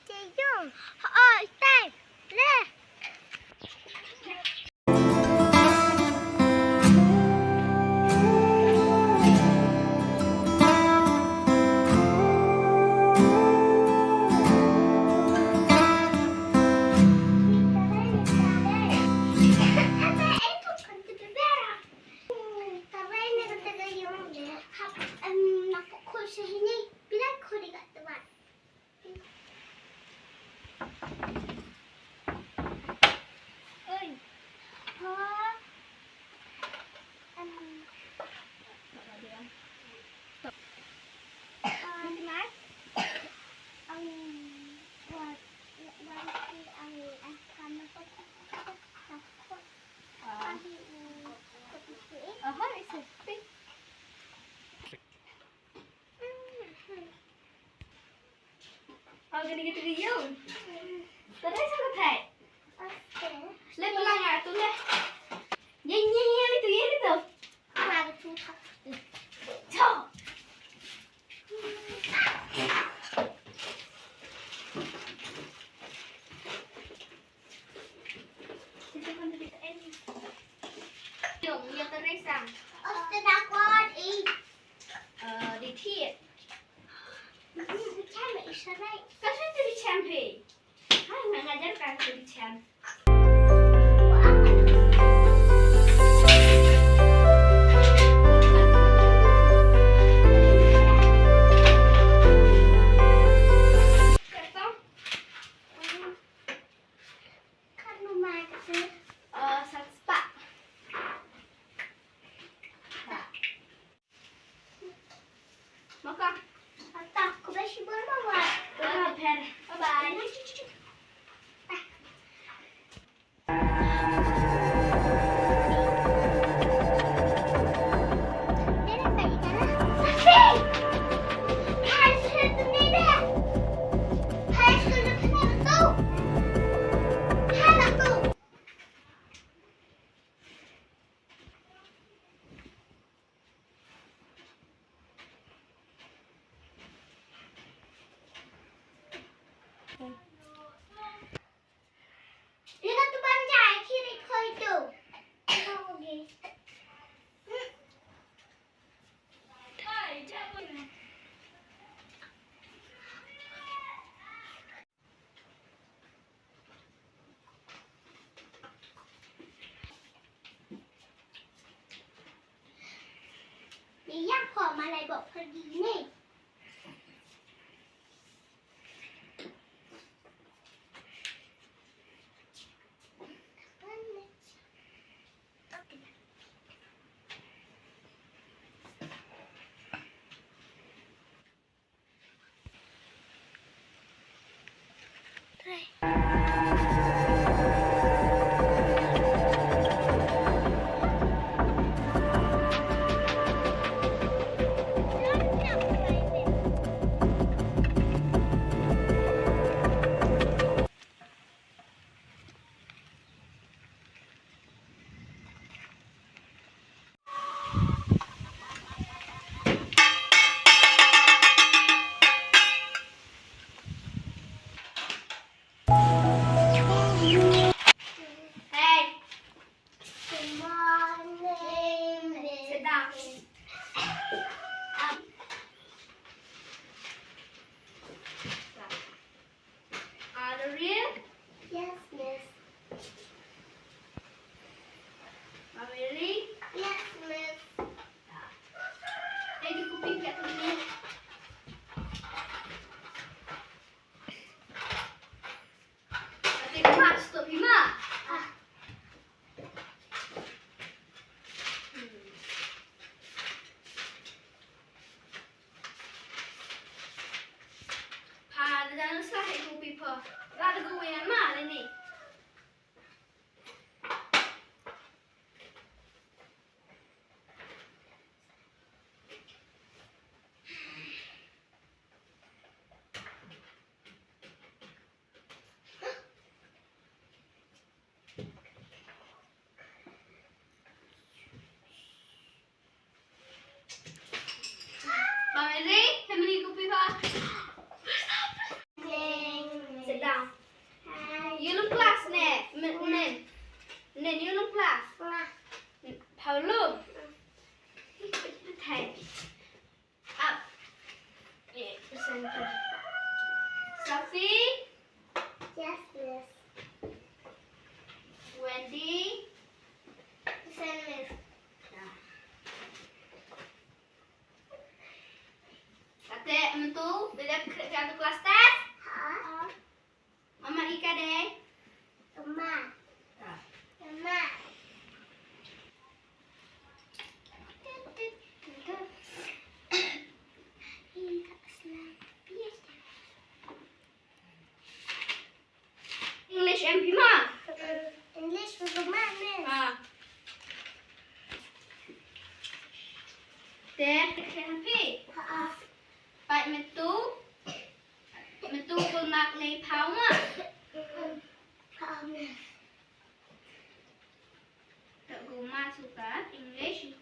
Ceyung. Oh, tay. Le. Gini-gitu yun. Tadi sama kayak. Lihat pelang ya tuh deh. Nyanyi itu. Apa itu? Cow. Yung lihat teresang. Di tiet. Kasih jadi champion. Nggak ngajarkan jadi champ. Makan. Aku masih belum bawa. Bye bye. Lihat tuh banjai kiri ke itu. Ni yang kau malai bawa pergi ni. Yes, miss. Really? Yes, miss. Jadi kuping kat sini. Nanti mak stop Bima. mentu bila kerja tu kelas tes. Ha. Mama Ika deh. Teman. Teman. English MP mah. English bagaimana? Ah. Deh MP. Ha. Baik mentu. Mentu pun mak lei pau mah. Ha. Tak guma suka English